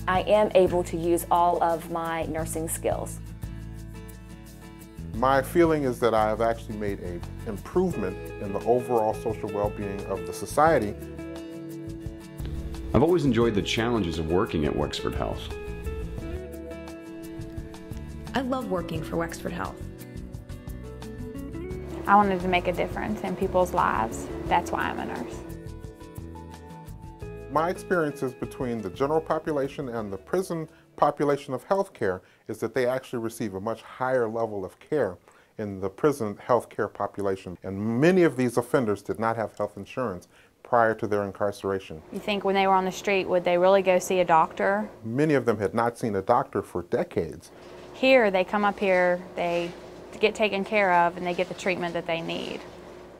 I am able to use all of my nursing skills. My feeling is that I have actually made an improvement in the overall social well-being of the society. I've always enjoyed the challenges of working at Wexford Health. I love working for Wexford Health. I wanted to make a difference in people's lives. That's why I'm a nurse. My experiences between the general population and the prison population of healthcare is that they actually receive a much higher level of care in the prison healthcare population. And many of these offenders did not have health insurance prior to their incarceration. You think when they were on the street, would they really go see a doctor? Many of them had not seen a doctor for decades. Here, they come up here, they get taken care of, and they get the treatment that they need.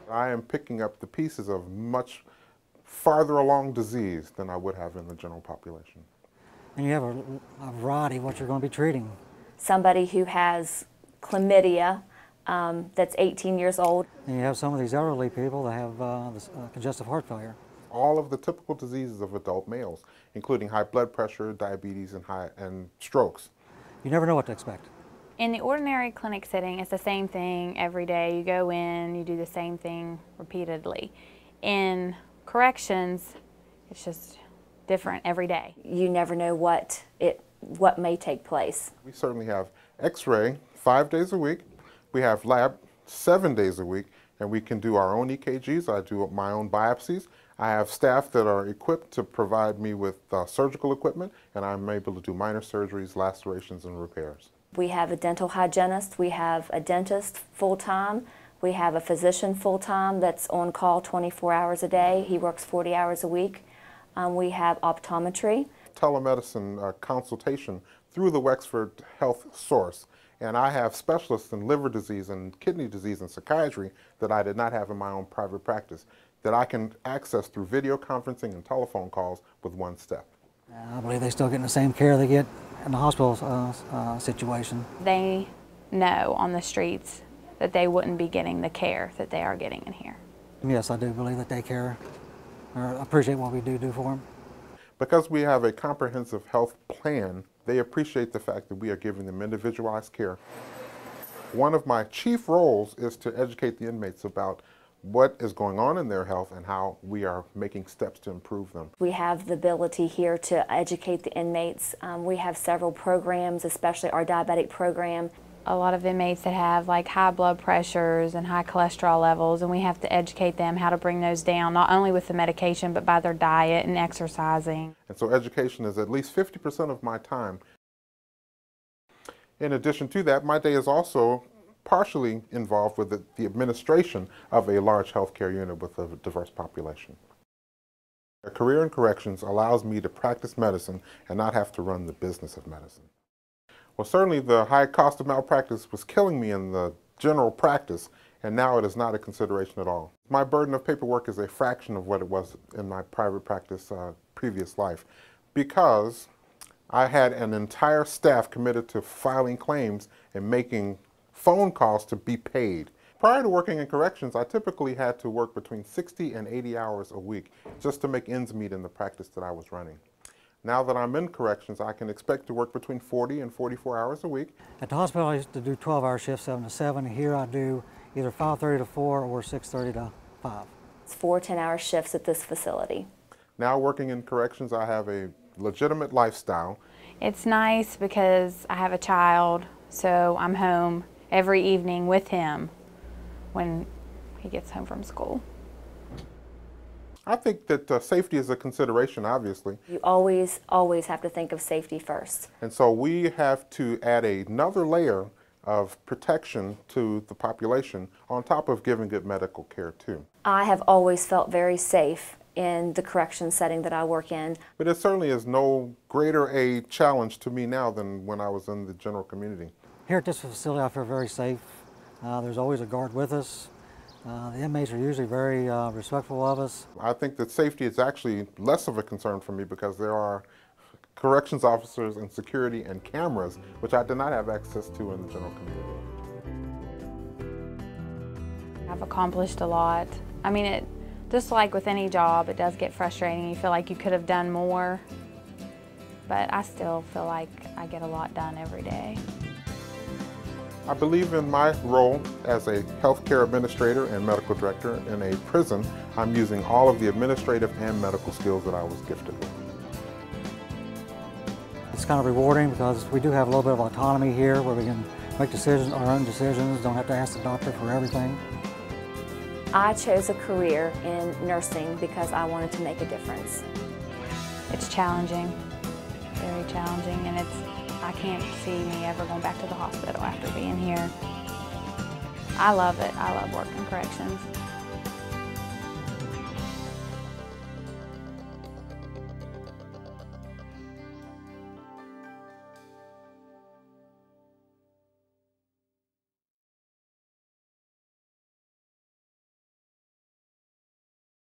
I am picking up the pieces of much farther along disease than I would have in the general population. And you have a variety of what you're going to be treating. Somebody who has chlamydia that's 18 years old. And you have some of these elderly people that have congestive heart failure. All of the typical diseases of adult males, including high blood pressure, diabetes, and strokes. You never know what to expect. In the ordinary clinic setting, it's the same thing every day. You go in, you do the same thing repeatedly. In corrections, it's just different every day. You never know what may take place. We certainly have X-ray 5 days a week. We have lab 7 days a week, and we can do our own EKGs. I do my own biopsies. I have staff that are equipped to provide me with surgical equipment, and I'm able to do minor surgeries, lacerations, and repairs. We have a dental hygienist, we have a dentist full-time, we have a physician full-time that's on call 24 hours a day. He works 40 hours a week. We have optometry. Telemedicine consultation through the Wexford Health source. And I have specialists in liver disease and kidney disease and psychiatry that I did not have in my own private practice that I can access through video conferencing and telephone calls with one step. I believe they still getting the same care they get in the hospital situation. They know on the streets that they wouldn't be getting the care that they are getting in here. Yes, I do believe that they care or appreciate what we do for them. Because we have a comprehensive health plan, they appreciate the fact that we are giving them individualized care. One of my chief roles is to educate the inmates about what is going on in their health and how we are making steps to improve them. We have the ability here to educate the inmates. We have several programs, especially our diabetic program. A lot of inmates that have like high blood pressures and high cholesterol levels, and we have to educate them how to bring those down, not only with the medication, but by their diet and exercising. And so education is at least 50% of my time. In addition to that, my day is also partially involved with the administration of a large healthcare unit with a diverse population. A career in corrections allows me to practice medicine and not have to run the business of medicine. Well, certainly the high cost of malpractice was killing me in the general practice, and now it is not a consideration at all. My burden of paperwork is a fraction of what it was in my private practice previous life, because I had an entire staff committed to filing claims and making phone calls to be paid. Prior to working in corrections, I typically had to work between 60 and 80 hours a week just to make ends meet in the practice that I was running. Now that I'm in corrections, I can expect to work between 40 and 44 hours a week. At the hospital, I used to do 12-hour shifts, 7 to 7. Here I do either 5:30 to 4 or 6:30 to 5. It's 4 10-hour shifts at this facility. Now working in corrections, I have a legitimate lifestyle. It's nice because I have a child, so I'm home every evening with him when he gets home from school. I think that safety is a consideration, obviously. You always have to think of safety first. And so we have to add another layer of protection to the population on top of giving good medical care too. I have always felt very safe in the correction setting that I work in. But it certainly is no greater a challenge to me now than when I was in the general community. Here at this facility, I feel very safe. There's always a guard with us. The inmates are usually very respectful of us. I think that safety is actually less of a concern for me because there are corrections officers and security and cameras, which I did not have access to in the general community. I've accomplished a lot. I mean, just like with any job, it does get frustrating. You feel like you could have done more. but I still feel like I get a lot done every day. I believe in my role as a healthcare administrator and medical director in a prison. I'm using all of the administrative and medical skills that I was gifted with. It's kind of rewarding because we do have a little bit of autonomy here where we can make decisions, our own decisions, don't have to ask the doctor for everything. I chose a career in nursing because I wanted to make a difference. It's challenging, very challenging, and I can't see me ever going back to the hospital after being here. I love it. I love working corrections.